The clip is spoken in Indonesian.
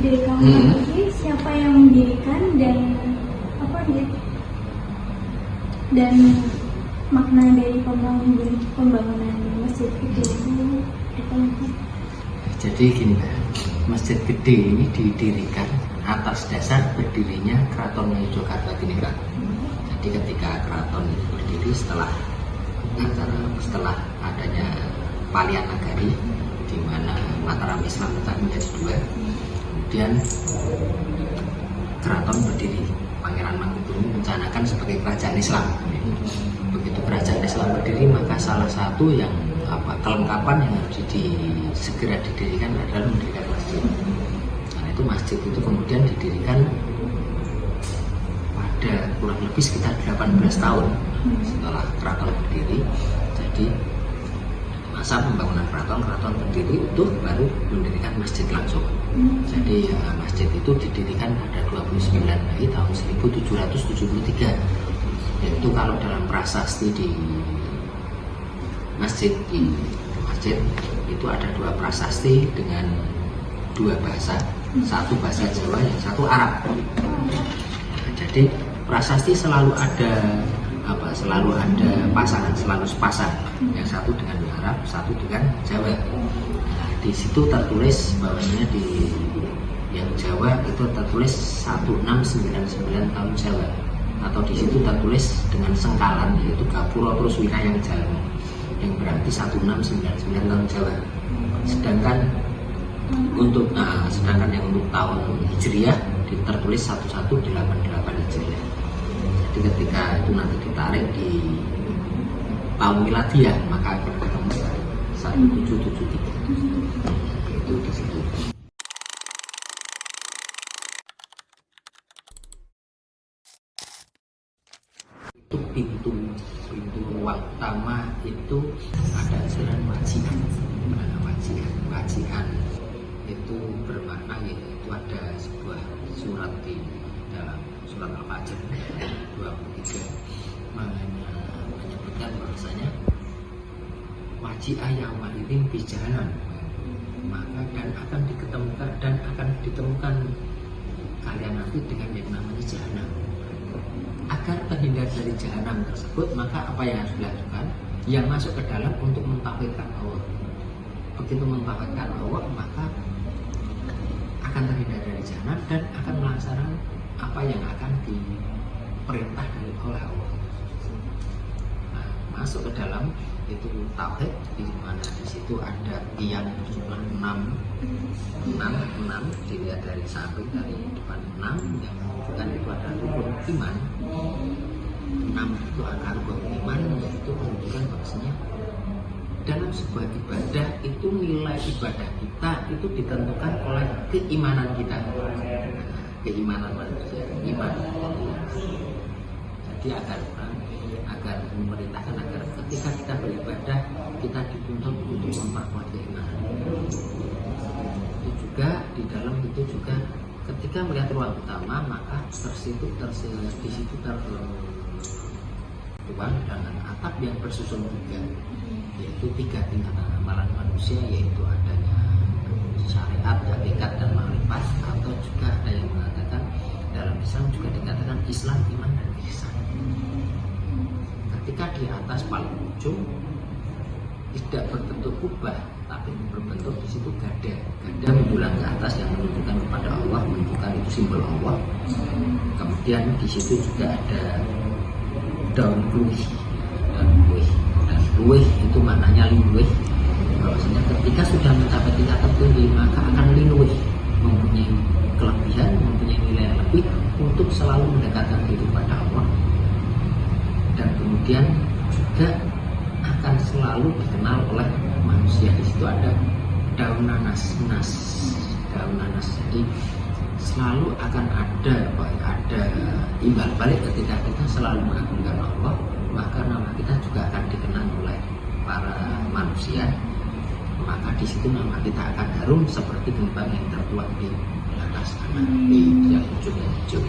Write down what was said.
didirikan lagi, siapa yang mendirikan dan apa gitu, dan makna dari pembangunan masjid itu apa? Jadi gini Mbak, Masjid Gede ini didirikan atas dasar berdirinya Keraton Yogyakarta Tiningrat. Jadi ketika keraton itu berdiri setelah adanya Palian Nagari, di mana Mataram Islam pecah menjadi dua, kemudian keraton berdiri. Pangeran Mangkubumi mencanakan sebagai kerajaan Islam. Begitu kerajaan Islam berdiri, maka salah satu yang kelengkapan yang harus segera didirikan adalah mendirikan masjid. Karena itu masjid itu kemudian didirikan pada kurang lebih sekitar 18 tahun setelah keraton berdiri. Jadi masa pembangunan keraton berdiri utuh baru mendirikan masjid langsung. Jadi masjid itu didirikan pada 29 Mei tahun 1773. Yaitu kalau dalam prasasti di masjid itu ada dua prasasti dengan dua bahasa, satu bahasa Jawa, yang satu Arab. Nah, jadi prasasti selalu ada pasangan, selalu sepasang, yang satu dengan Arab, satu dengan Jawa. Nah, di situ tertulis bahwasanya di yang Jawa itu tertulis 1699 tahun Jawa, atau di situ tertulis dengan sengkalan yaitu Gapura terus Winayang Jawa, yang berarti 1699 tahun Jawa. Sedangkan yang untuk tahun Hijriah tertulis 1188 Hijriah. Jadi ketika itu nanti ditarik di tahun Miladiah, maka akan ketemu 1773. Itu di situ. Itu pintu ruang utama itu ada jalan wajian. Wajian itu bermakna yaitu ada sebuah surat di dalam surat Al-Fajr 23 menyebutkan bahwasanya wajiah yang walidin bijahanan, maka dan akan ditemukan kalian nanti dengan yang namanya jahanam. Agar terhindar dari jahanam tersebut, maka apa yang harus dilakukan? Yang masuk ke dalam untuk mentauhidkan Allah. Begitu mentauhidkan Allah, maka akan terhindar dari jahanam dan akan melaksanakan apa yang akan diperintah oleh Allah. Nah, masuk ke dalam itu tauhid, di mana di situ ada tiang berjumlah 6 dilihat dari samping, dari depan 6 yang menunjukkan itu ada rukun iman. 6 itu adalah rukun iman, yaitu menunjukkan bahwasanya dalam sebuah ibadah itu nilai ibadah kita itu ditentukan oleh keimanan kita. Keimanan manusia, iman. Jadi agar memerintahkan agar ketika kita beribadah kita dituntut untuk memperkuat keimanan. Itu juga di dalam itu juga ketika melihat ruang utama, maka di situ tertuang dengan atap yang bersusun tiga, yaitu 3 tingkatan amalan manusia, yaitu adanya syariat, hakikat, dan makrifat, atau juga ada yang mengatakan dalam Islam juga dikatakan Islam, iman, dan ihsan. Ketika di atas paling ujung tidak berbentuk kubah, tapi berbentuk di situ gada menjulang ke atas yang menunjukkan kepada Allah, menunjukkan itu simbol Allah. Kemudian di situ juga ada daun luih, dan luih itu maknanya liluih. Bahwasanya ketika sudah mencapai tingkat tertinggi, maka akan liluih, mempunyai kelebihan, mempunyai nilai yang lebih untuk selalu mendekatkan diri kepada Allah. Dan kemudian juga akan selalu dikenal oleh manusia. Di situ ada daun nanas. Jadi selalu akan ada imbal balik ketika kita selalu mengagungkan Allah, maka nama kita juga akan dikenal oleh para manusia. Maka di situ nama kita akan harum seperti kembang yang terbuat di atas tanah, yang ujungnya hijau.